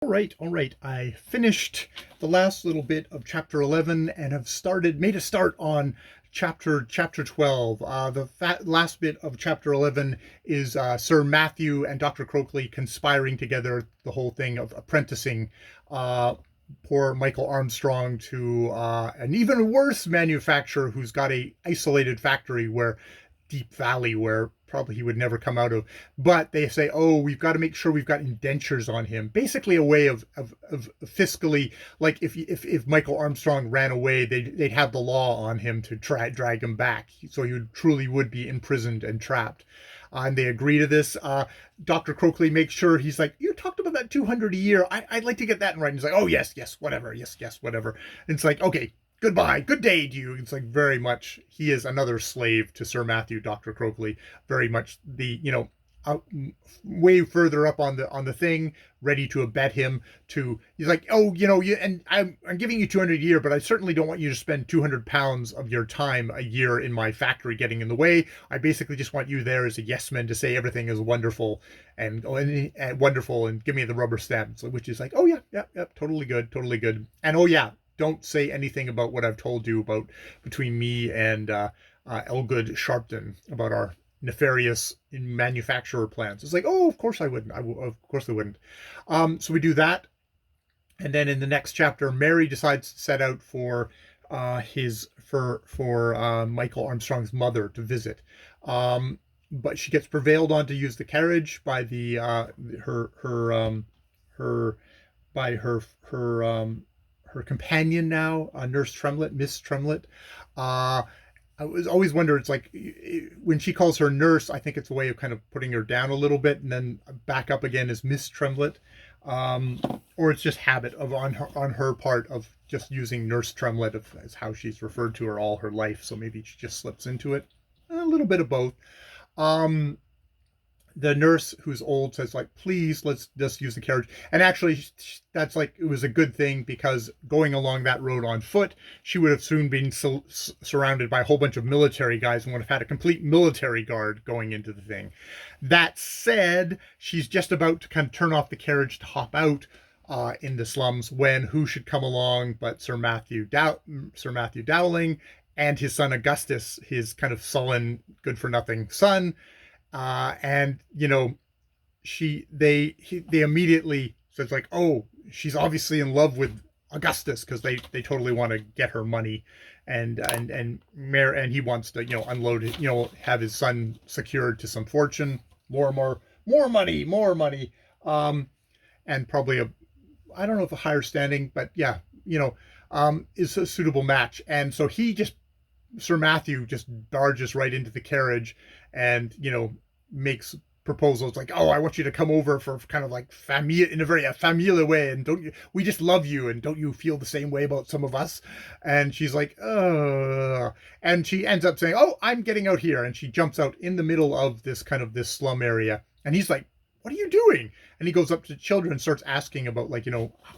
All right. I finished the last little bit of chapter 11 and have made a start on chapter 12. The last bit of chapter 11 is Sir Matthew and Dr. Croakley conspiring together, the whole thing of apprenticing poor Michael Armstrong to an even worse manufacturer who's got a isolated factory where Deep Valley, where probably he would never come out of. But they say, oh, we've got to make sure we've got indentures on him. Basically a way of fiscally, like if Michael Armstrong ran away, they'd have the law on him to drag him back. So he truly would be imprisoned and trapped. And they agree to this. Dr. Croakley makes sure, he's like, you talked about that 200 a year. I'd like to get that in writing. He's like, oh, yes, whatever. Yes, whatever. And it's like, okay, goodbye, good day to you. It's like very much, he is another slave to Sir Matthew, Dr. Croakley, very much the, way further up on the thing, ready to abet him he's like, oh, and I'm giving you 200 a year, but I certainly don't want you to spend 200 pounds of your time a year in my factory getting in the way. I basically just want you there as a yes man to say everything is wonderful and wonderful and give me the rubber stamp. So, which is like, oh yeah, totally good. And oh yeah, don't say anything about what I've told you about between me and Elgood Sharpton about our nefarious manufacturer plans. It's like, oh, of course I wouldn't. Of course I wouldn't. So we do that, and then in the next chapter, Mary decides to set out for Michael Armstrong's mother to visit. But she gets prevailed on to use the carriage by her companion now, Nurse Tremlett, Miss Tremlett. I was always wonder, it's like when she calls her nurse, I think it's a way of kind of putting her down a little bit and then back up again as Miss Tremlett. Or it's just habit of on her part of just using Nurse Tremlett as how she's referred to her all her life. So maybe she just slips into it. A little bit of both. The nurse, who's old, says like, please, let's just use the carriage. And actually, that's like, it was a good thing, because going along that road on foot, she would have soon been surrounded by a whole bunch of military guys and would have had a complete military guard going into the thing. That said, she's just about to kind of turn off the carriage to hop out in the slums when who should come along but Sir Matthew Dowling and his son Augustus, his kind of sullen, good-for-nothing son. And they immediately says like, oh, she's obviously in love with Augustus, because they totally want to get her money, and he wants to unload it, have his son secured to some fortune, more money, and probably I don't know if a higher standing, but yeah, is a suitable match. And so Sir Matthew just barges right into the carriage and, makes proposals like, oh, I want you to come over for kind of like in a very familiar way. And we just love you. And don't you feel the same way about some of us? And she's like, and she ends up saying, oh, I'm getting out here. And she jumps out in the middle of this slum area. And he's like, what are you doing? And he goes up to children and starts asking about, like,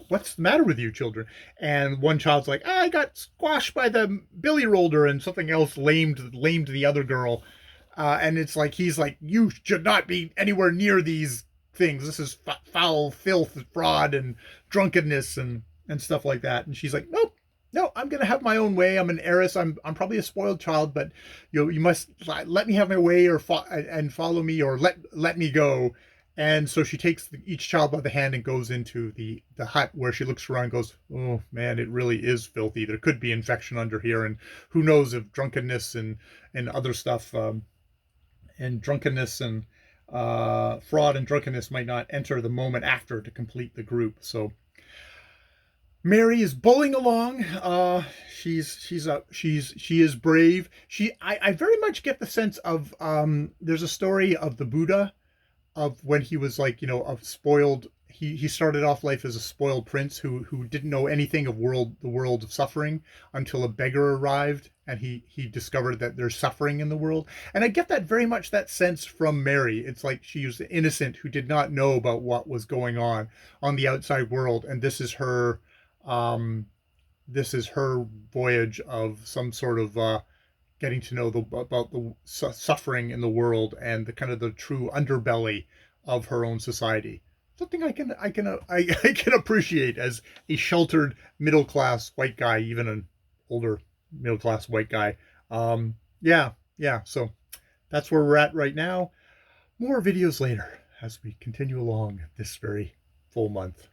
what's the matter with you children? And one child's like, I got squashed by the billy roller, and something else lamed the other girl. And it's like, he's like, you should not be anywhere near these things. This is foul filth, fraud, and drunkenness, and stuff like that. And she's like, nope. No, I'm going to have my own way. I'm an heiress. I'm probably a spoiled child, but you must let me have my way, and follow me, or let me go. And so she takes each child by the hand and goes into the hut, where she looks around and goes, oh man, it really is filthy. There could be infection under here, and who knows if drunkenness and other stuff, and drunkenness and fraud and drunkenness might not enter the moment after to complete the group. So Mary is bowling along. She is brave. I very much get the sense of, there's a story of the Buddha, of when he was like, a spoiled, he started off life as a spoiled prince who didn't know anything of the world of suffering until a beggar arrived, and he discovered that there's suffering in the world. And I get that very much, that sense from Mary. It's like she was the innocent who did not know about what was going on the outside world, and this is her voyage of some sort of getting to know about the suffering in the world and the kind of the true underbelly of her own society. something I can appreciate as a sheltered middle class white guy, even an older middle class white guy. Yeah, yeah. So that's where we're at right now. More videos later as we continue along this very full month.